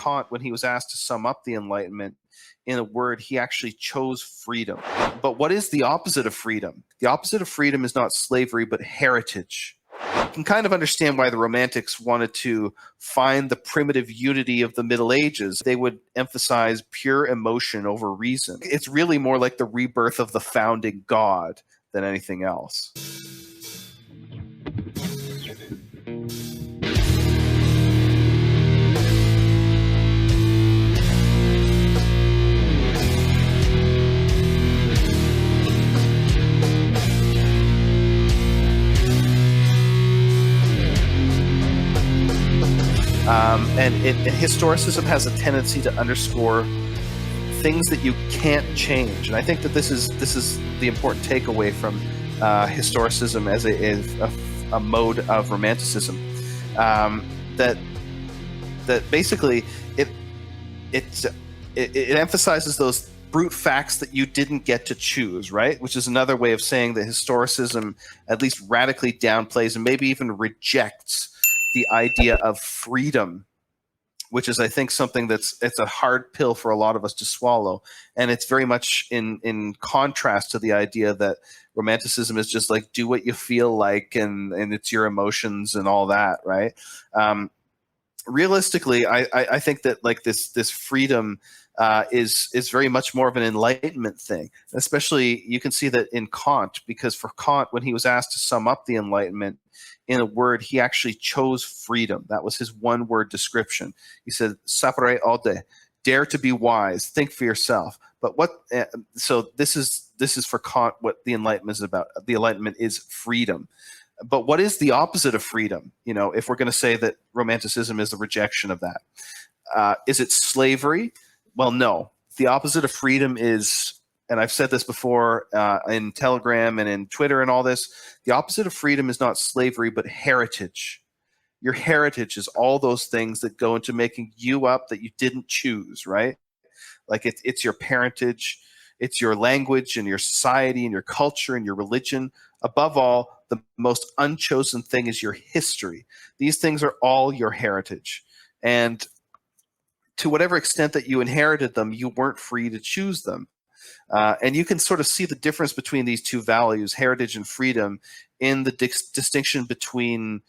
Kant, when he was asked to sum up the Enlightenment in a word, he actually chose freedom. But what is the opposite of freedom? The opposite of freedom is not slavery, but heritage. You can kind of understand why the Romantics wanted to find the primitive unity of the Middle Ages. They would emphasize pure emotion over reason. It's really more like the rebirth of the founding God than anything else. And historicism has a tendency to underscore things that you can't change, and I think that this is the important takeaway from historicism as a mode of Romanticism. That basically it emphasizes those brute facts that you didn't get to choose, right? Which is another way of saying that historicism at least radically downplays and maybe even rejects the idea of freedom, which is, I think, something it's a hard pill for a lot of us to swallow. And it's very much in contrast to the idea that Romanticism is just like, do what you feel like, and it's your emotions and all that, right? Realistically, I think that like this freedom is very much more of an Enlightenment thing. Especially, you can see that in Kant, because for Kant, when he was asked to sum up the Enlightenment in a word, he actually chose freedom. That was his one-word description. He said, "Sapere aude," dare to be wise, think for yourself. But so this is for Kant what the Enlightenment is about. The Enlightenment is freedom. But what is the opposite of freedom? You know, if we're going to say that Romanticism is the rejection of that, is it slavery? Well, no. The opposite of freedom is, and I've said this before in Telegram and in Twitter and all this, the opposite of freedom is not slavery, but heritage. Your heritage is all those things that go into making you up that you didn't choose, right? Like it's your parentage, it's your language and your society and your culture and your religion. Above all, the most unchosen thing is your history. These things are all your heritage. And to whatever extent that you inherited them, you weren't free to choose them. And you can sort of see the difference between these two values, heritage and freedom, in the distinction between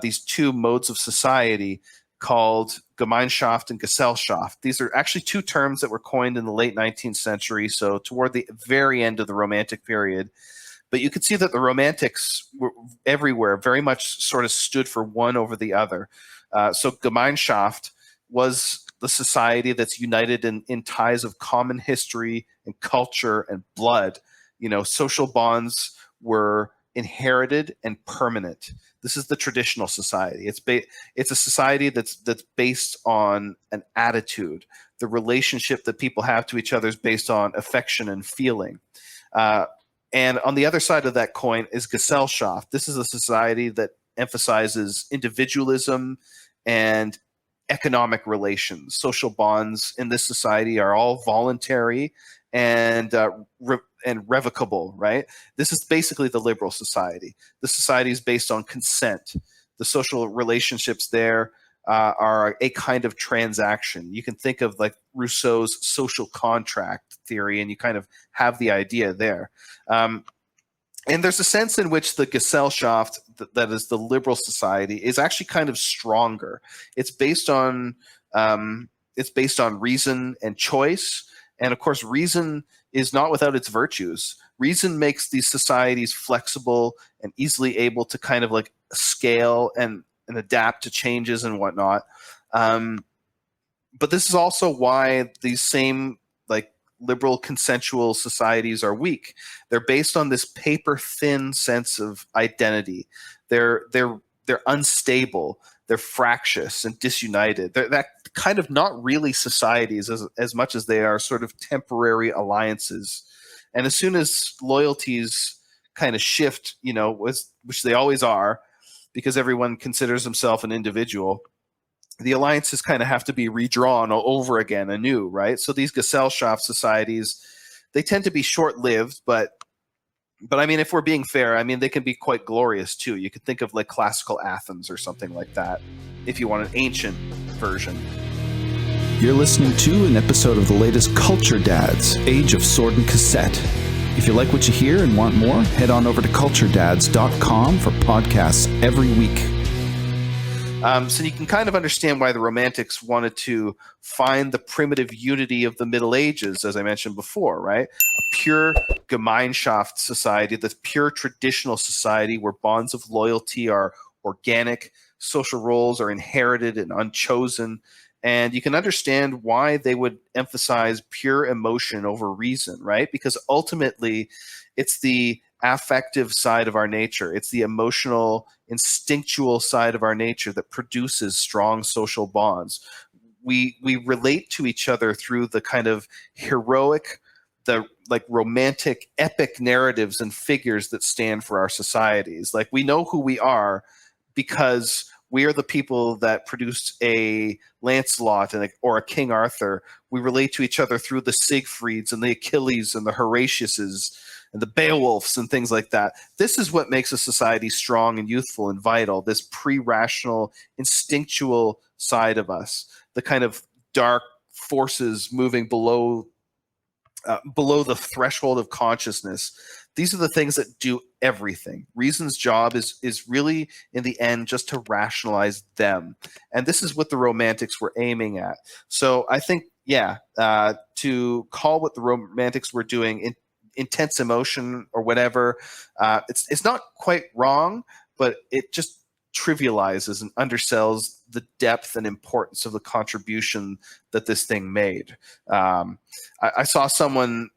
these two modes of society called Gemeinschaft and Gesellschaft. These are actually two terms that were coined in the late 19th century, so toward the very end of the Romantic period. But you could see that the Romantics were everywhere very much sort of stood for one over the other. So Gemeinschaft was the society that's united in ties of common history and culture and blood. You know, social bonds were inherited and permanent. This is the traditional society. It's a society that's based on an attitude. The relationship that people have to each other is based on affection and feeling. And on the other side of that coin is Gesellschaft. This is a society that emphasizes individualism and economic relations. Social bonds in this society are all voluntary and revocable, right? This is basically the liberal society. The society is based on consent. The social relationships there are a kind of transaction. You can think of like Rousseau's social contract theory, and you kind of have the idea there. And there's a sense in which the Gesellschaft, that is the liberal society, is actually kind of stronger. It's based on reason and choice, and of course, reason is not without its virtues. Reason makes these societies flexible and easily able to kind of like scale and adapt to changes and whatnot. But this is also why these same like liberal consensual societies are weak. They're based on this paper thin sense of identity. They're unstable. They're fractious and disunited. They're that kind of not really societies as much as they are sort of temporary alliances. And as soon as loyalties kind of shift, you know, which they always are, because everyone considers himself an individual, the alliances kind of have to be redrawn over again anew, right? So these Gesellschaft societies, they tend to be short-lived, but I mean, if we're being fair, I mean, they can be quite glorious too. You could think of like classical Athens or something like that, if you want an ancient version. You're listening to an episode of the latest Culture Dads, Age of Sword and Cassette. If you like what you hear and want more, head on over to culturedads.com for podcasts every week. So you can kind of understand why the Romantics wanted to find the primitive unity of the Middle Ages, as I mentioned before, right? A pure Gemeinschaft society, the pure traditional society where bonds of loyalty are organic, social roles are inherited and unchosen. And you can understand why they would emphasize pure emotion over reason, right? Because ultimately, it's the affective side of our nature. It's the emotional, instinctual side of our nature that produces strong social bonds. We relate to each other through the kind of heroic, the like romantic, epic narratives and figures that stand for our societies. Like we know who we are because we are the people that produced a Lancelot or a King Arthur. We relate to each other through the Siegfrieds and the Achilles and the Horatiuses and the Beowulfs and things like that. This is what makes a society strong and youthful and vital, this pre-rational, instinctual side of us, the kind of dark forces moving below the threshold of consciousness. These are the things that do everything. Reason's job is really, in the end, just to rationalize them. And this is what the Romantics were aiming at. So I think, to call what the Romantics were doing intense emotion or whatever, it's not quite wrong, but it just trivializes and undersells the depth and importance of the contribution that this thing made. I saw someone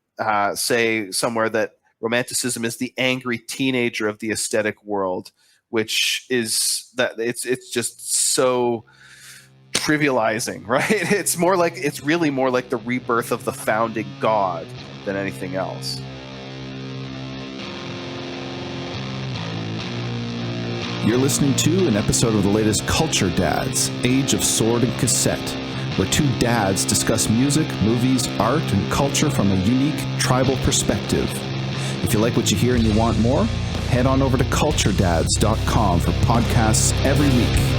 say somewhere that Romanticism is the angry teenager of the aesthetic world, which is that it's just so trivializing, right? It's really more like the rebirth of the founding god than anything else. You're listening to an episode of the latest Culture Dads, Age of Sword and Cassette, where two dads discuss music, movies, art, and culture from a unique tribal perspective. If you like what you hear and you want more, head on over to culturedads.com for podcasts every week.